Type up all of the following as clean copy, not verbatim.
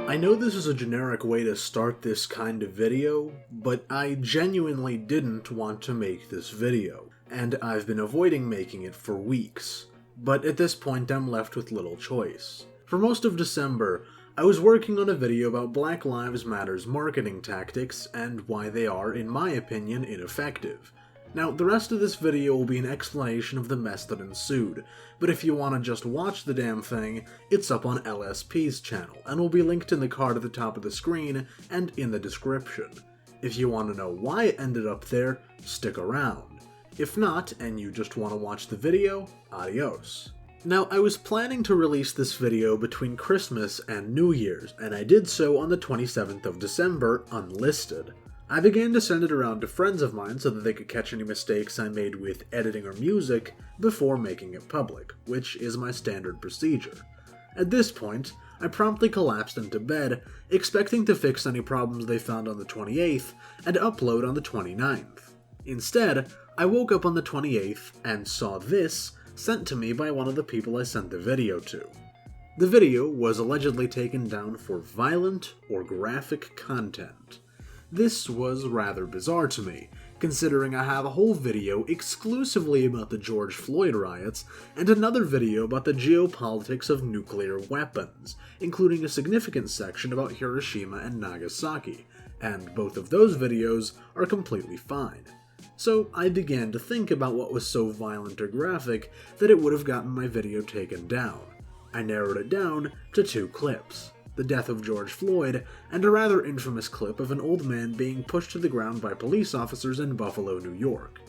I know this is a generic way to start this kind of video, but I genuinely didn't want to make this video, and I've been avoiding making it for weeks. But at this point I'm left with little choice. For most of December, I was working on a video about Black Lives Matter's marketing tactics and why they are, in my opinion, ineffective. Now, the rest of this video will be an explanation of the mess that ensued, but if you want to just watch the damn thing, it's up on LSP's channel, and will be linked in the card at the top of the screen and in the description. If you want to know why it ended up there, stick around. If not, and you just want to watch the video, adios. Now, I was planning to release this video between Christmas and New Year's, and I did so on the 27th of December, unlisted. I began to send it around to friends of mine so that they could catch any mistakes I made with editing or music before making it public, which is my standard procedure. At this point, I promptly collapsed into bed, expecting to fix any problems they found on the 28th and upload on the 29th. Instead, I woke up on the 28th and saw this sent to me by one of the people I sent the video to. The video was allegedly taken down for violent or graphic content. This was rather bizarre to me, considering I have a whole video exclusively about the George Floyd riots and another video about the geopolitics of nuclear weapons, including a significant section about Hiroshima and Nagasaki, and both of those videos are completely fine. So I began to think about what was so violent or graphic that it would have gotten my video taken down. I narrowed it down to 2 clips. The death of George Floyd, and a rather infamous clip of an old man being pushed to the ground by police officers in Buffalo, New York.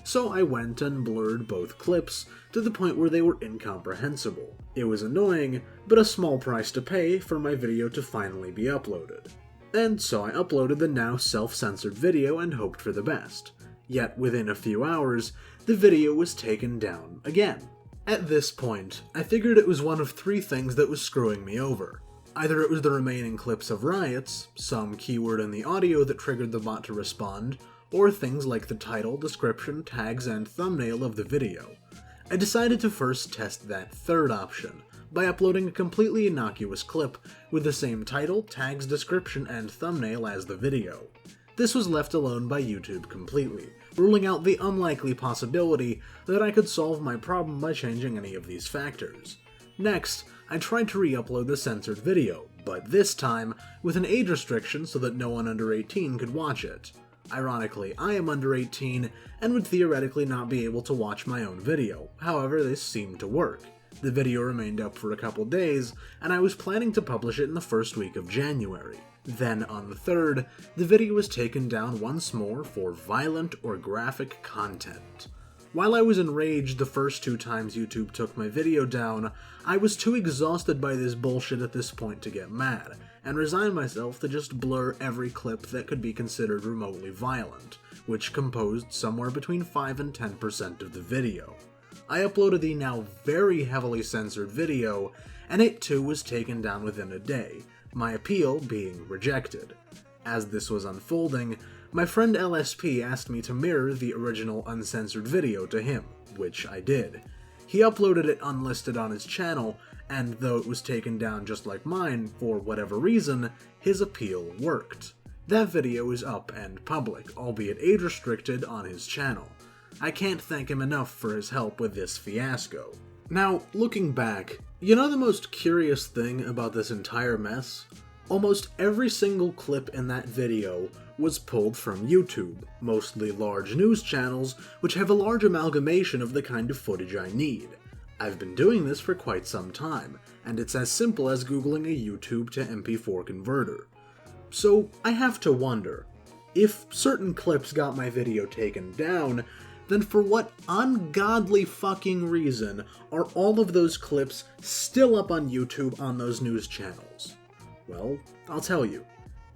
So I went and blurred both clips to the point where they were incomprehensible. It was annoying, but a small price to pay for my video to finally be uploaded. And so I uploaded the now self-censored video and hoped for the best. Yet within a few hours, the video was taken down again. At this point, I figured it was one of 3 things that was screwing me over. Either it was the remaining clips of riots, some keyword in the audio that triggered the bot to respond, or things like the title, description, tags, and thumbnail of the video. I decided to first test that third option, by uploading a completely innocuous clip with the same title, tags, description, and thumbnail as the video. This was left alone by YouTube completely, ruling out the unlikely possibility that I could solve my problem by changing any of these factors. Next, I tried to re-upload the censored video, but this time with an age restriction so that no one under 18 could watch it. Ironically, I am under 18 and would theoretically not be able to watch my own video, however this seemed to work. The video remained up for a couple days, and I was planning to publish it in the first week of January. Then on the 3rd, the video was taken down once more for violent or graphic content. While I was enraged the first 2 times YouTube took my video down, I was too exhausted by this bullshit at this point to get mad, and resigned myself to just blur every clip that could be considered remotely violent, which composed somewhere between 5 and 10% of the video. I uploaded the now very heavily censored video, and it too was taken down within a day, my appeal being rejected. As this was unfolding, my friend LSP asked me to mirror the original uncensored video to him, which I did. He uploaded it unlisted on his channel, and though it was taken down just like mine, for whatever reason, his appeal worked. That video is up and public, albeit age restricted, on his channel. I can't thank him enough for his help with this fiasco. Now, looking back, you know the most curious thing about this entire mess? Almost every single clip in that video was pulled from YouTube, mostly large news channels, which have a large amalgamation of the kind of footage I need. I've been doing this for quite some time, and it's as simple as googling a YouTube to MP4 converter. So I have to wonder, if certain clips got my video taken down, then for what ungodly fucking reason are all of those clips still up on YouTube on those news channels? Well, I'll tell you.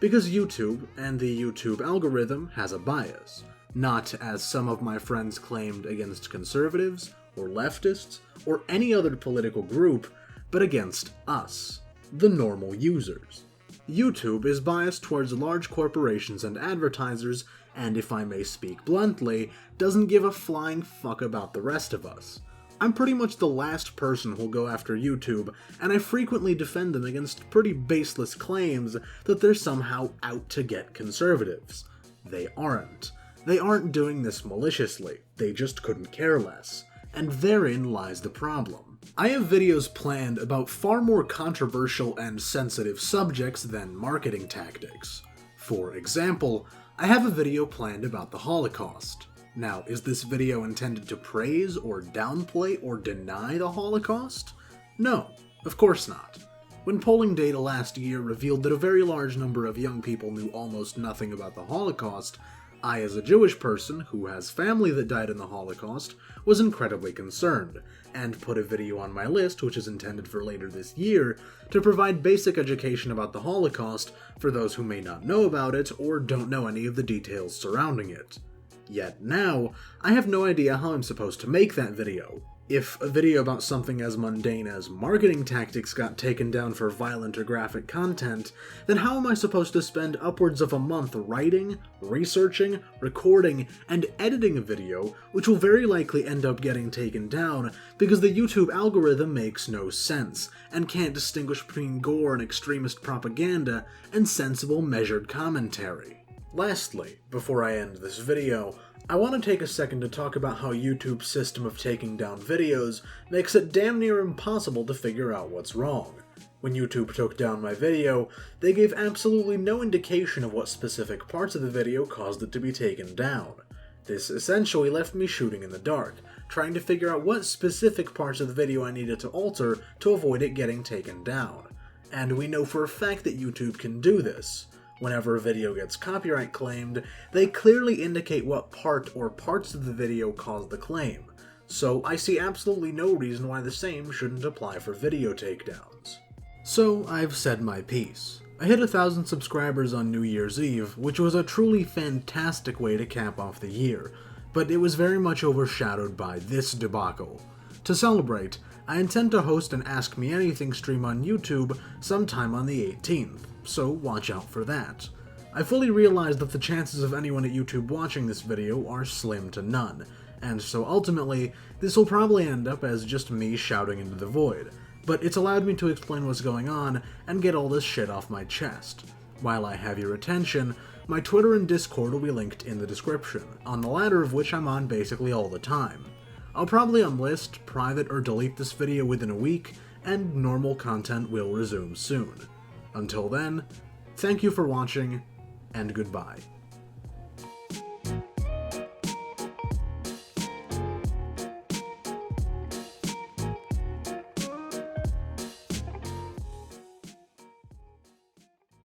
Because YouTube, and the YouTube algorithm, has a bias. Not, as some of my friends claimed, against conservatives, or leftists, or any other political group, but against us, the normal users. YouTube is biased towards large corporations and advertisers, and if I may speak bluntly, doesn't give a flying fuck about the rest of us. I'm pretty much the last person who'll go after YouTube, and I frequently defend them against pretty baseless claims that they're somehow out to get conservatives. They aren't. They aren't doing this maliciously, they just couldn't care less. And therein lies the problem. I have videos planned about far more controversial and sensitive subjects than marketing tactics. For example, I have a video planned about the Holocaust. Now, is this video intended to praise or downplay or deny the Holocaust? No, of course not. When polling data last year revealed that a very large number of young people knew almost nothing about the Holocaust, I, as a Jewish person who has family that died in the Holocaust, was incredibly concerned, and put a video on my list, which is intended for later this year, to provide basic education about the Holocaust for those who may not know about it or don't know any of the details surrounding it. Yet now, I have no idea how I'm supposed to make that video. If a video about something as mundane as marketing tactics got taken down for violent or graphic content, then how am I supposed to spend upwards of a month writing, researching, recording, and editing a video which will very likely end up getting taken down because the YouTube algorithm makes no sense and can't distinguish between gore and extremist propaganda and sensible, measured commentary? Lastly, before I end this video, I want to take a second to talk about how YouTube's system of taking down videos makes it damn near impossible to figure out what's wrong. When YouTube took down my video, they gave absolutely no indication of what specific parts of the video caused it to be taken down. This essentially left me shooting in the dark, trying to figure out what specific parts of the video I needed to alter to avoid it getting taken down. And we know for a fact that YouTube can do this. Whenever a video gets copyright claimed, they clearly indicate what part or parts of the video caused the claim, so I see absolutely no reason why the same shouldn't apply for video takedowns. So I've said my piece. I hit 1,000 subscribers on New Year's Eve, which was a truly fantastic way to cap off the year, but it was very much overshadowed by this debacle. To celebrate, I intend to host an Ask Me Anything stream on YouTube sometime on the 18th. So watch out for that. I fully realize that the chances of anyone at YouTube watching this video are slim to none, and so ultimately, this will probably end up as just me shouting into the void, but it's allowed me to explain what's going on and get all this shit off my chest. While I have your attention, my Twitter and Discord will be linked in the description, on the latter of which I'm on basically all the time. I'll probably unlist, private, or delete this video within a week, and normal content will resume soon. Until then, thank you for watching, and goodbye.